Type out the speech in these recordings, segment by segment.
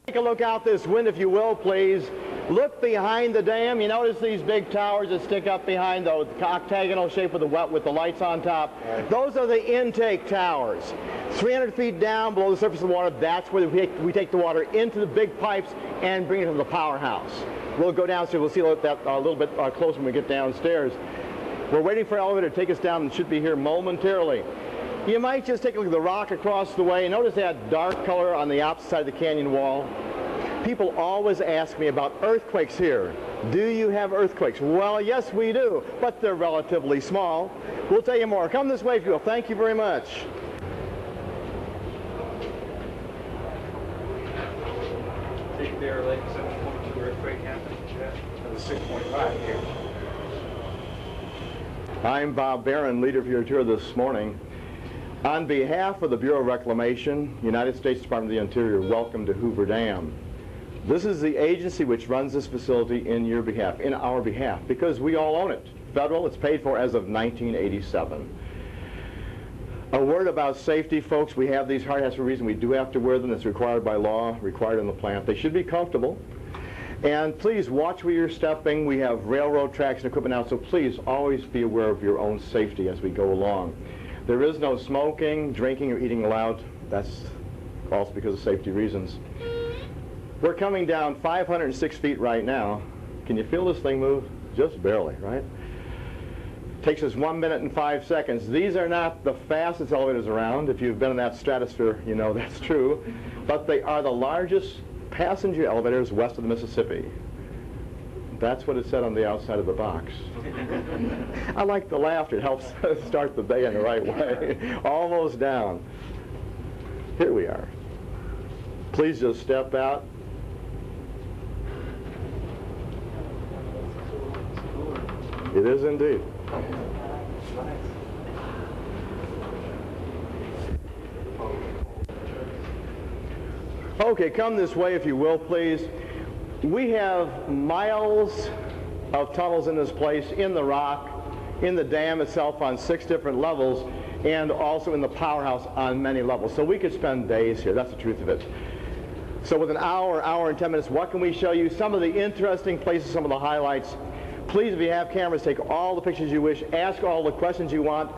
Take a look out this window, if you will, please. Look behind the dam. You notice these big towers that stick up behind those octagonal shape with the lights on top. Those are the intake towers. 300 feet down below the surface of the water, that's where we take the water into the big pipes and bring it to the powerhouse. We'll go downstairs. We'll see that a little bit closer when we get downstairs. We're waiting for an elevator to take us down and should be here momentarily. You might just take a look at the rock across the way. Notice that dark color on the opposite side of the canyon wall. People always ask me about earthquakes here. Do you have earthquakes? Well, yes, we do, but they're relatively small. We'll tell you more. Come this way if you will. Thank you very much. Big Bear Lake 7.2 earthquake happened. That was 6.5 here. I'm Bob Barron, leader of your tour this morning. On behalf of the Bureau of Reclamation, United States Department of the Interior, welcome to Hoover Dam. This is the agency which runs this facility in your behalf, in our behalf, because we all own it. Federal, it's paid for as of 1987. A word about safety, folks. We have these hard hats for a reason. We do have to wear them. It's required by law, required in the plant. They should be comfortable. And please watch where you're stepping. We have railroad tracks and equipment out, so please always be aware of your own safety as we go along. There is no smoking, drinking, or eating allowed. That's also because of safety reasons. We're coming down 506 feet right now. Can you feel this thing move? Just barely, right? Takes us 1 minute and 5 seconds. These are not the fastest elevators around. If you've been in that stratosphere, you know that's true. But they are the largest passenger elevators west of the Mississippi. That's what it said on the outside of the box. I like the laughter. It helps start the day in the right way. Almost down. Here we are. Please just step out. It is indeed. Okay, come this way if you will, please. We have miles of tunnels in this place, in the rock, in the dam itself on 6 different levels, and also in the powerhouse on many levels. So we could spend days here. That's the truth of it. So with an hour and 10 minutes, what can we show you? Some of the interesting places, some of the highlights. Please, if you have cameras, take all the pictures you wish. Ask all the questions you want.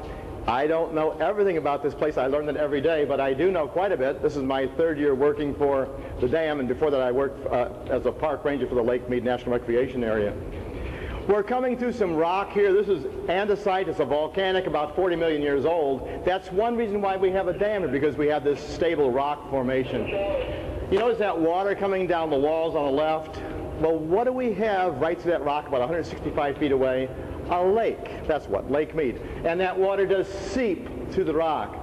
I don't know everything about this place. I learn it every day, but I do know quite a bit. This is my 3rd year working for the dam, and before that I worked as a park ranger for the Lake Mead National Recreation Area. We're coming through some rock here. This is andesite. It's a volcanic, about 40 million years old. That's one reason why we have a dam, because we have this stable rock formation. You notice that water coming down the walls on the left? Well, what do we have right to that rock about 165 feet away? A lake. That's what, Lake Mead. And that water does seep through the rock.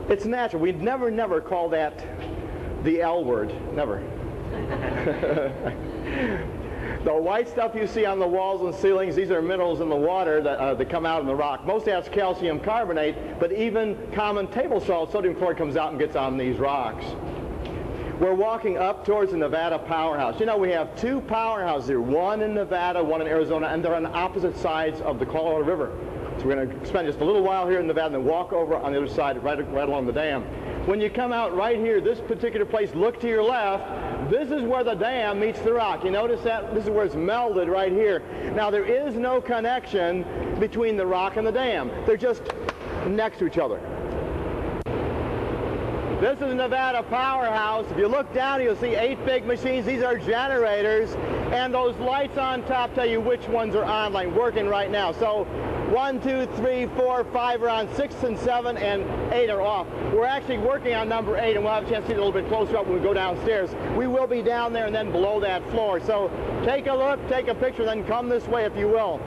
It's natural. We'd never call that the L word. Never. The white stuff you see on the walls and ceilings, these are minerals in the water that come out in the rock. Most that's calcium carbonate, but even common table salt, sodium chloride, comes out and gets on these rocks. We're walking up towards the Nevada powerhouse. You know, we have 2 powerhouses here, one in Nevada, one in Arizona, and they're on opposite sides of the Colorado River. So we're going to spend just a little while here in Nevada and then walk over on the other side, right along the dam. When you come out right here, this particular place, look to your left, this is where the dam meets the rock. You notice that? This is where it's melded right here. Now, there is no connection between the rock and the dam. They're just next to each other. This is Nevada powerhouse. If you look down, you'll see 8 big machines. These are generators, and those lights on top tell you which ones are on, like working right now. So 1, 2, 3, 4, 5 are on, 6 and 7, and 8 are off. We're actually working on number 8, and we'll have a chance to see it a little bit closer up when we go downstairs. We will be down there and then below that floor. So take a look, take a picture, then come this way if you will.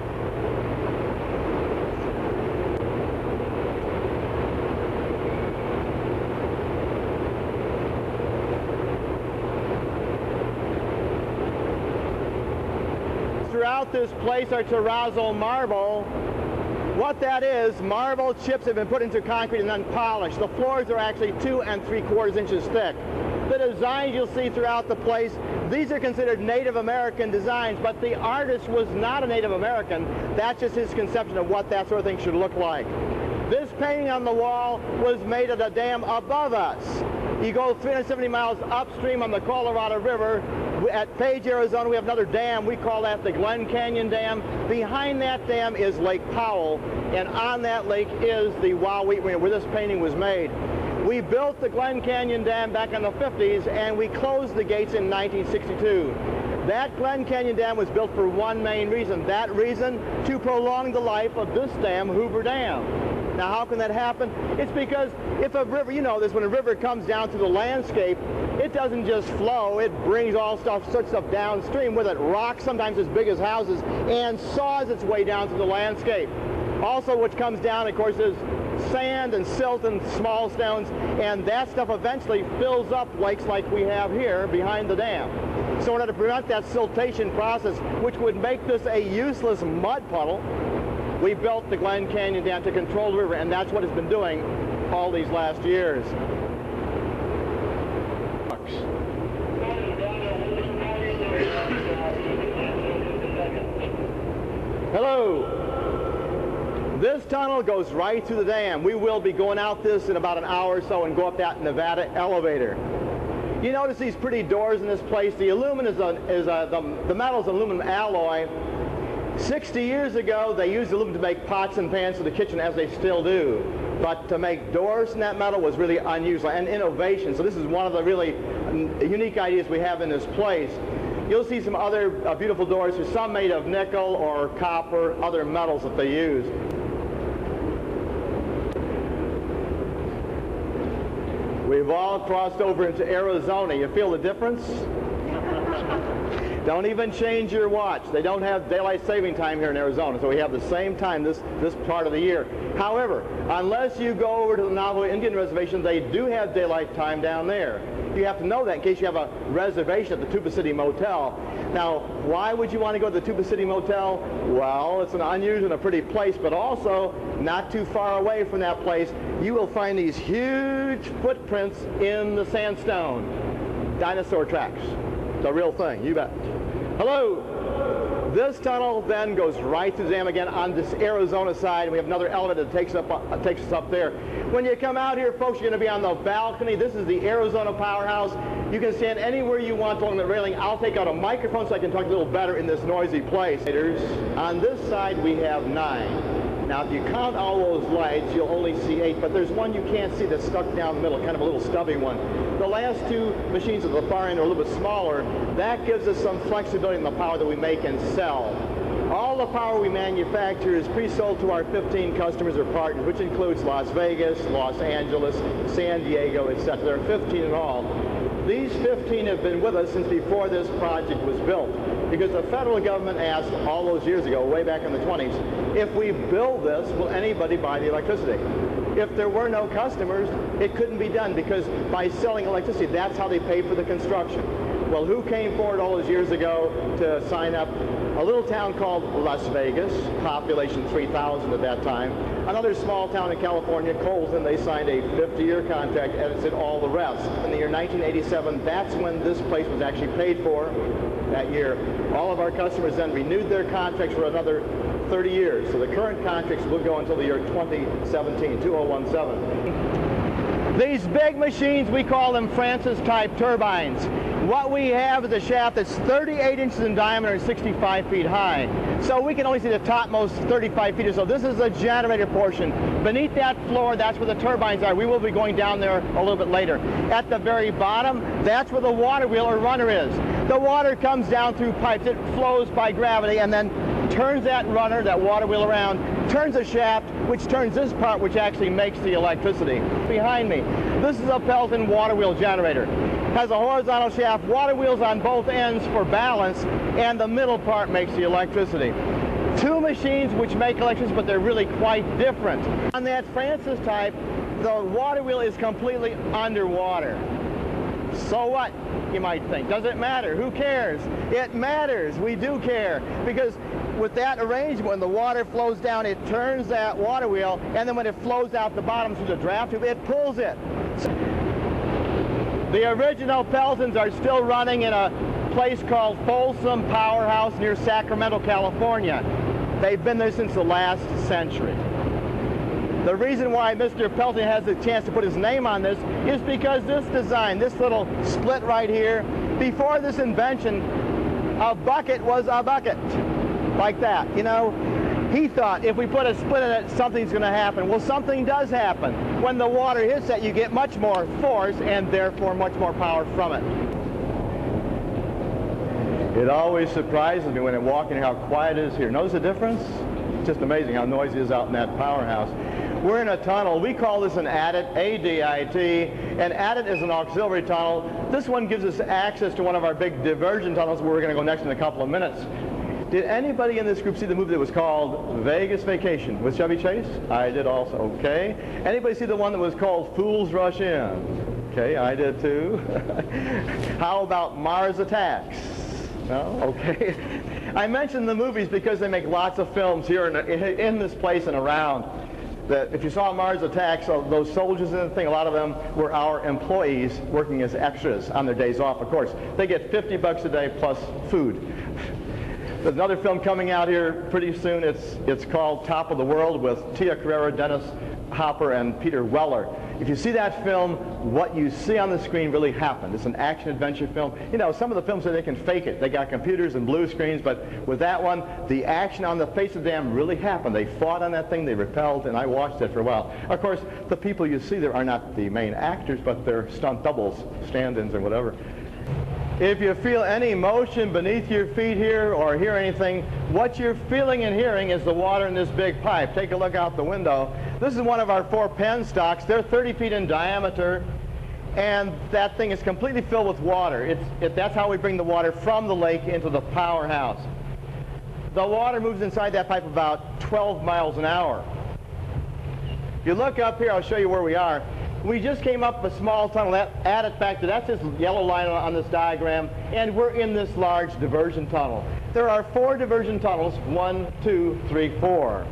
throughout this place are terrazzo marble. What that is, marble chips have been put into concrete and then polished. The floors are actually 2 3/4 inches thick. The designs you'll see throughout the place, these are considered Native American designs, but the artist was not a Native American. That's just his conception of what that sort of thing should look like. This painting on the wall was made at a dam above us. You go 370 miles upstream on the Colorado River. At Page, Arizona, we have another dam. We call that the Glen Canyon Dam. Behind that dam is Lake Powell, and on that lake is the Wowee, where this painting was made. We built the Glen Canyon Dam back in the 50s, and we closed the gates in 1962. That Glen Canyon Dam was built for one main reason. That reason, to prolong the life of this dam, Hoover Dam. Now, how can that happen? It's because if a river, you know this, when a river comes down through the landscape, it doesn't just flow, it brings all sorts of stuff downstream with it, rocks sometimes as big as houses, and saws its way down through the landscape. Also, what comes down, of course, is sand and silt and small stones, and that stuff eventually fills up lakes like we have here behind the dam. So in order to prevent that siltation process, which would make this a useless mud puddle, we built the Glen Canyon Dam to control the river, and that's what it's been doing all these last years. Hello. This tunnel goes right through the dam. We will be going out this in about an hour or so and go up that Nevada elevator. You notice these pretty doors in this place. The aluminum the metal's aluminum alloy. 60 years ago, they used aluminum to make pots and pans for the kitchen, as they still do. But to make doors in that metal was really unusual and innovation. So this is one of the really unique ideas we have in this place. You'll see some other beautiful doors. There's some made of nickel or copper, other metals that they use. We've all crossed over into Arizona. You feel the difference? Don't even change your watch. They don't have daylight saving time here in Arizona, so we have the same time this part of the year. However, unless you go over to the Navajo Indian Reservation, they do have daylight time down there. You have to know that in case you have a reservation at the Tuba City Motel. Now, why would you want to go to the Tuba City Motel? Well, it's an unusual and a pretty place, but also not too far away from that place, you will find these huge footprints in the sandstone. Dinosaur tracks. It's a real thing, you bet. Hello. This tunnel then goes right through the dam again on this Arizona side. We have another elevator that takes us up there. When you come out here, folks, you're going to be on the balcony. This is the Arizona Powerhouse. You can stand anywhere you want along the railing. I'll take out a microphone so I can talk a little better in this noisy place. On this side, we have 9. Now, if you count all those lights, you'll only see 8, but there's one you can't see that's stuck down the middle, kind of a little stubby one. The last 2 machines at the far end are a little bit smaller. That gives us some flexibility in the power that we make and sell. All the power we manufacture is pre-sold to our 15 customers or partners, which includes Las Vegas, Los Angeles, San Diego, etc. There are 15 in all. These 15 have been with us since before this project was built, because the federal government asked all those years ago, way back in the 20s, if we build this, will anybody buy the electricity? If there were no customers, it couldn't be done, because by selling electricity, that's how they paid for the construction. Well, who came forward all those years ago to sign up? A little town called Las Vegas, population 3,000 at that time. Another small town in California, Colton, they signed a 50-year contract, and it did all the rest. In the year 1987, that's when this place was actually paid for that year. All of our customers then renewed their contracts for another 30 years. So the current contracts will go until the year 2017, 2017. These big machines, we call them Francis-type turbines. What we have is a shaft that's 38 inches in diameter and 65 feet high. So we can only see the topmost 35 feet or so. This is the generator portion. Beneath that floor, that's where the turbines are. We will be going down there a little bit later. At the very bottom, that's where the water wheel or runner is. The water comes down through pipes. It flows by gravity and then turns that runner, that water wheel around, turns a shaft, which turns this part, which actually makes the electricity. Behind me, this is a Pelton water wheel generator. Has a horizontal shaft, water wheels on both ends for balance, and the middle part makes the electricity. 2 machines which make electricity, but they're really quite different. On that Francis type, the water wheel is completely underwater. So what, you might think? Does it matter? Who cares? It matters. We do care. Because with that arrangement, when the water flows down, it turns that water wheel, and then when it flows out the bottom through the draft tube, it pulls it. The original Peltons are still running in a place called Folsom Powerhouse near Sacramento, California. They've been there since the last century. The reason why Mr. Pelton has the chance to put his name on this is because this design, this little split right here, before this invention, a bucket was a bucket. Like that, you know. He thought if we put a split in it, something's going to happen. Well, something does happen. When the water hits that, you get much more force and therefore much more power from it. It always surprises me when I walk in how quiet it is here. Notice the difference? It's just amazing how noisy it is out in that powerhouse. We're in a tunnel. We call this an adit, A-D-I-T. An adit is an auxiliary tunnel. This one gives us access to one of our big diversion tunnels where we're going to go next in a couple of minutes. Did anybody in this group see the movie that was called Vegas Vacation with Chevy Chase? I did also. Okay. Anybody see the one that was called Fools Rush In? Okay, I did too. How about Mars Attacks? No? Okay. I mentioned the movies because they make lots of films here in this place and around. That if you saw Mars Attacks, those soldiers and the thing, a lot of them were our employees working as extras on their days off, of course. They get $50 a day plus food. There's another film coming out here pretty soon. It's called Top of the World with Tia Carrere, Dennis Hopper, and Peter Weller. If you see that film, what you see on the screen really happened. It's an action-adventure film. You know, some of the films, they can fake it. They got computers and blue screens, but with that one, the action on the face of the dam really happened. They fought on that thing, they repelled, and I watched it for a while. Of course, the people you see there are not the main actors, but they're stunt doubles, stand-ins, and whatever. If you feel any motion beneath your feet here or hear anything, what you're feeling and hearing is the water in this big pipe. Take a look out the window. This is one of our 4 penstocks. They're 30 feet in diameter, and that thing is completely filled with water. That's how we bring the water from the lake into the powerhouse. The water moves inside that pipe about 12 miles an hour. If you look up here, I'll show you where we are. We just came up a small tunnel, add it back to, that's this yellow line on this diagram, and we're in this large diversion tunnel. There are 4 diversion tunnels, 1, 2, 3, 4.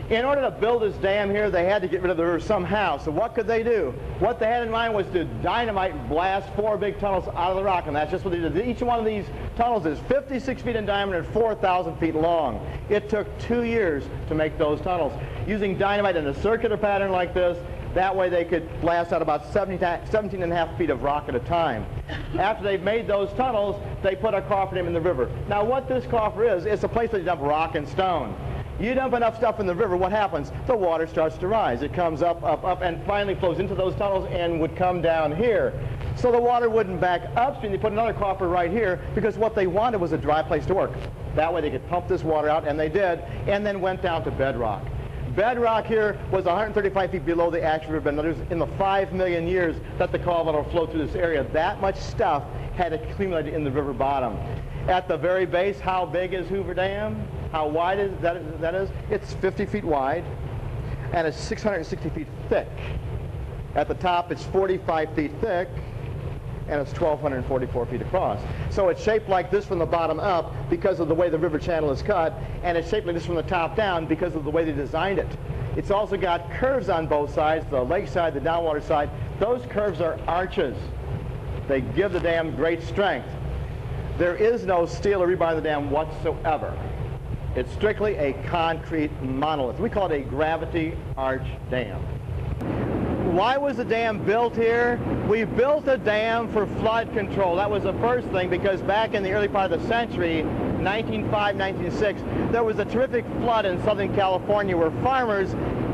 In order to build this dam here, they had to get rid of the river somehow. So what could they do? What they had in mind was to dynamite and blast 4 big tunnels out of the rock, and that's just what they did. Each one of these tunnels is 56 feet in diameter and 4,000 feet long. It took 2 years to make those tunnels. Using dynamite in a circular pattern like this, that way they could blast out about 17.5 feet of rock at a time. After they've made those tunnels, they put a coffer dam in the river. Now what this coffer is, it's a place where you dump rock and stone. You dump enough stuff in the river, what happens? The water starts to rise. It comes up, up, up, and finally flows into those tunnels and would come down here. So the water wouldn't back upstream. They put another coffer right here because what they wanted was a dry place to work. That way they could pump this water out, and they did, and then went down to bedrock. Bedrock here was 135 feet below the actual riverbed. Now, in the 5 million years that the Colorado flowed through this area, that much stuff had accumulated in the river bottom. At the very base, how big is Hoover Dam? How wide is that is? It's 50 feet wide, and it's 660 feet thick. At the top, it's 45 feet thick, and it's 1,244 feet across. So it's shaped like this from the bottom up because of the way the river channel is cut, and it's shaped like this from the top down because of the way they designed it. It's also got curves on both sides, the lake side, the downwater side. Those curves are arches. They give the dam great strength. There is no steel or rebar in the dam whatsoever. It's strictly a concrete monolith. We call it a gravity arch dam. Why was the dam built here? We built a dam for flood control. That was the first thing, because back in the early part of the century, 1905, 1906, there was a terrific flood in Southern California where farmers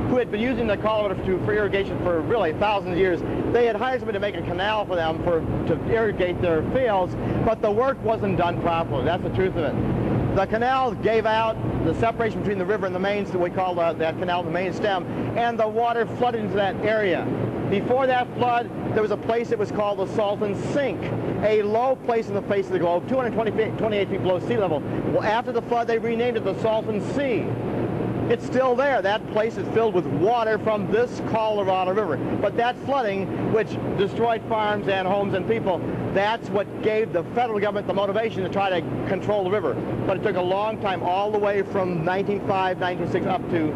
who had been using the Colorado for irrigation for really thousands of years, they had hired somebody to make a canal for them to irrigate their fields, but the work wasn't done properly. That's the truth of it. The canal gave out the separation between the river and the main, so we call that canal the main stem, and the water flooded into that area. Before that flood, there was a place that was called the Salton Sink, a low place in the face of the globe, 228 feet below sea level. Well, after the flood, they renamed it the Salton Sea. It's still there. That place is filled with water from this Colorado River. But that flooding, which destroyed farms and homes and people, that's what gave the federal government the motivation to try to control the river. But it took a long time, all the way from 1905, 1906 up to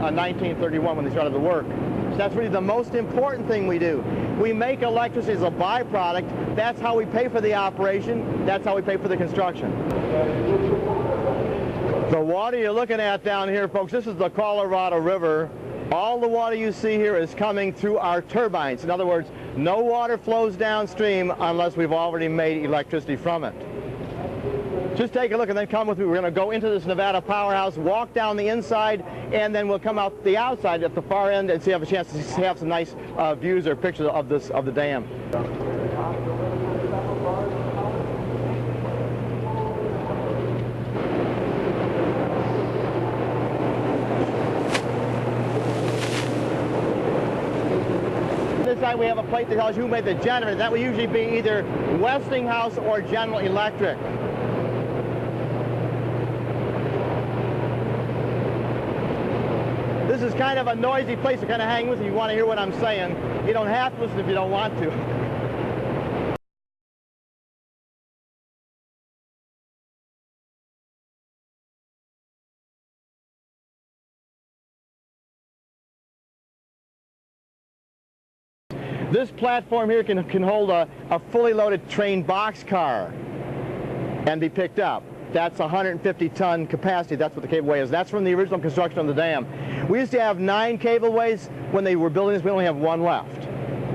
1931 when they started the work. So that's really the most important thing we do. We make electricity as a byproduct. That's how we pay for the operation. That's how we pay for the construction. The water you're looking at down here, folks, this is the Colorado River. All the water you see here is coming through our turbines. In other words, no water flows downstream unless we've already made electricity from it. Just take a look and then come with me. We're going to go into this Nevada powerhouse, walk down the inside, and then we'll come out the outside at the far end and see if we have a chance to have some nice views or pictures of the dam. This side we have a plate that tells you who made the generator. That will usually be either Westinghouse or General Electric. This is kind of a noisy place to kind of hang with if you want to hear what I'm saying. You don't have to listen if you don't want to. This platform here can hold a fully loaded train boxcar and be picked up. That's 150-ton capacity. That's what the cableway is. That's from the original construction of the dam. We used to have 9 cableways. When they were building this, we only have 1 left.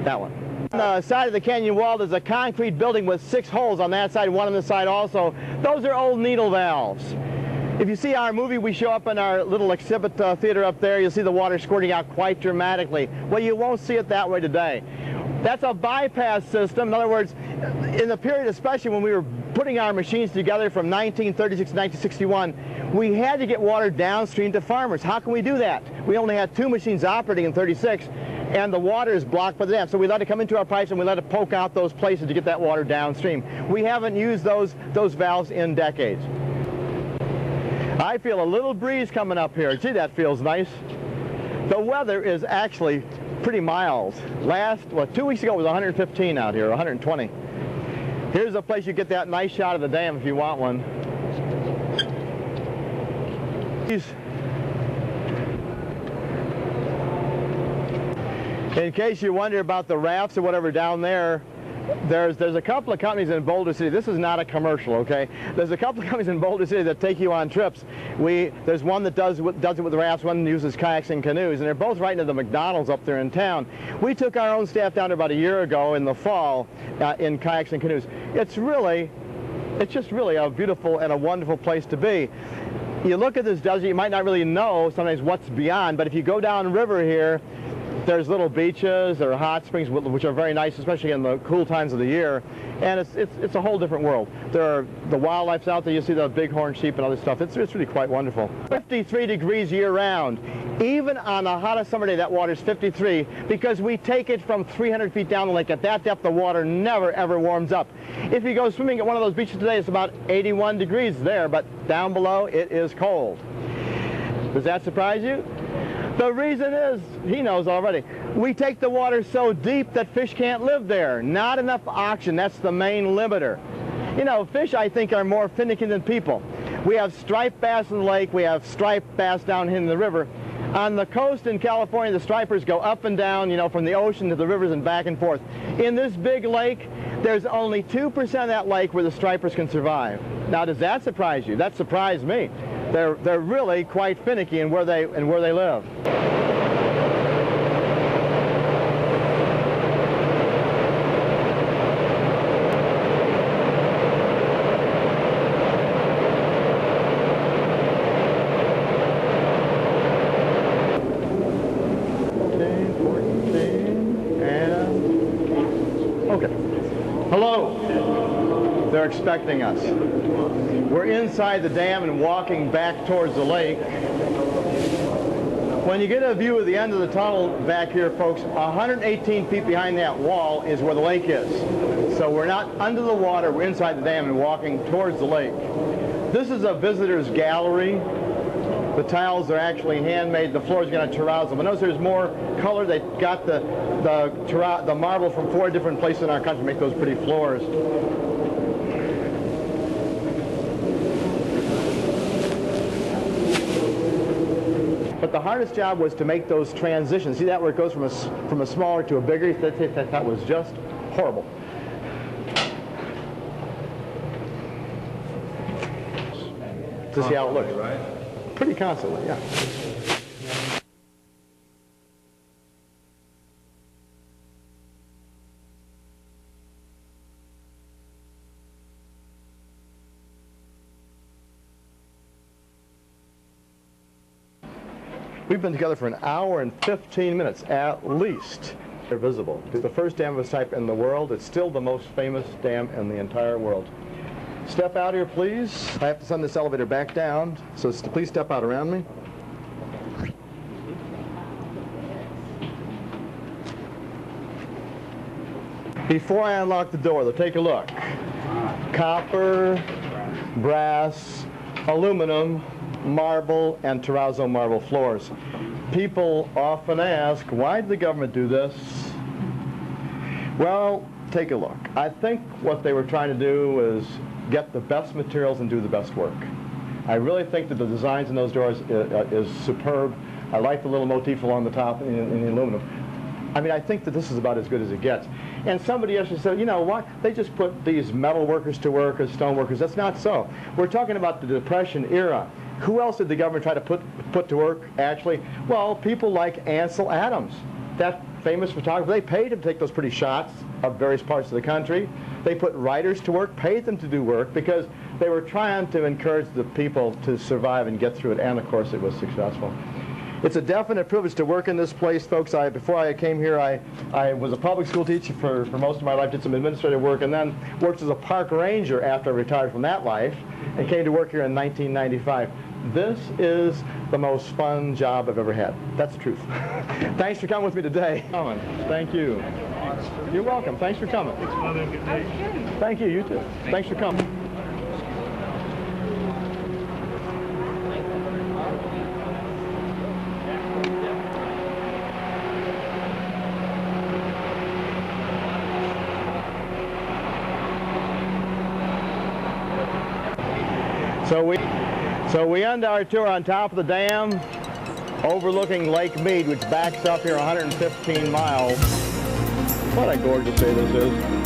That one. On the side of the canyon wall, there's a concrete building with 6 holes on that side, 1 on this side also. Those are old needle valves. If you see our movie we show up in our little exhibit theater up there, you'll see the water squirting out quite dramatically. Well, you won't see it that way today. That's a bypass system. In other words, in the period, especially when we were putting our machines together from 1936 to 1961, we had to get water downstream to farmers. How can we do that? We only had 2 machines operating in 36, and the water is blocked by the dam. So we let it come into our pipes and we let it poke out those places to get that water downstream. We haven't used those valves in decades. I feel a little breeze coming up here. Gee, that feels nice. The weather is actually pretty mild. 2 weeks ago it was 115 out here, 120. Here's a place you get that nice shot of the dam if you want one. In case you wonder about the rafts or whatever down there, there's a couple of companies in Boulder City. This is not a commercial, okay? There's a couple of companies in Boulder City that take you on trips. There's one that does it with the rafts, one uses kayaks and canoes, and they're both right near the McDonald's up there in town. We took our own staff down there about a year ago in the fall in kayaks and canoes. It's just really a beautiful and a wonderful place to be. You look at this desert, you might not really know sometimes what's beyond, but if you go down river here, there's little beaches, there are hot springs, which are very nice, especially in the cool times of the year, and it's a whole different world. There are the wildlife's out there. You see the bighorn sheep and other stuff. It's really quite wonderful. 53 degrees year-round. Even on the hottest summer day, that water's 53 because we take it from 300 feet down the lake. At that depth, the water never, ever warms up. If you go swimming at one of those beaches today, it's about 81 degrees there, but down below, it is cold. Does that surprise you? The reason is, he knows already, we take the water so deep that fish can't live there. Not enough oxygen, that's the main limiter. You know, fish, I think, are more finicky than people. We have striped bass in the lake, we have striped bass down here in the river. On the coast in California, the stripers go up and down, you know, from the ocean to the rivers and back and forth. In this big lake, there's only 2% of that lake where the stripers can survive. Now, does that surprise you? That surprised me. They're really quite finicky in where they live. Hello. They're expecting us. We're inside the dam and walking back towards the lake. When you get a view of the end of the tunnel back here, folks, 118 feet behind that wall is where the lake is. So we're not under the water, we're inside the dam and walking towards the lake. This is a visitor's gallery. The tiles are actually handmade. The floor is going to terrazzo. But notice there's more color. They got the marble from 4 different places in our country to make those pretty floors. But the hardest job was to make those transitions. See that where it goes from a smaller to a bigger? That was just horrible. To see how it looks. Right? Pretty constantly, yeah. We've been together for an hour and 15 minutes at least. They're visible. It's the first dam of its type in the world. It's still the most famous dam in the entire world. Step out here, please. I have to send this elevator back down, so please step out around me. Before I unlock the door, though, take a look. Copper, brass, aluminum, marble, and terrazzo marble floors. People often ask, why did the government do this? Well, take a look. I think what they were trying to do is get the best materials and do the best work. I really think that the designs in those doors is superb. I like the little motif along the top in the aluminum. I mean, I think that this is about as good as it gets. And somebody else said, you know what, they just put these metal workers to work as stone workers. That's not so. We're talking about the Depression era. Who else did the government try to put to work, actually? Well, people like Ansel Adams, that famous photographer. They paid him to take those pretty shots of various parts of the country. They put writers to work, paid them to do work, because they were trying to encourage the people to survive and get through it, and of course it was successful. It's a definite privilege to work in this place, folks. Before I came here, I was a public school teacher for most of my life, did some administrative work, and then worked as a park ranger after I retired from that life, and came to work here in 1995. This is the most fun job I've ever had. That's the truth. Thanks for coming with me today. Thank you. You're welcome. Thanks for coming. Thank you. You too. Thanks for coming. So we end our tour on top of the dam, overlooking Lake Mead, which backs up here 115 miles. What a gorgeous day this is.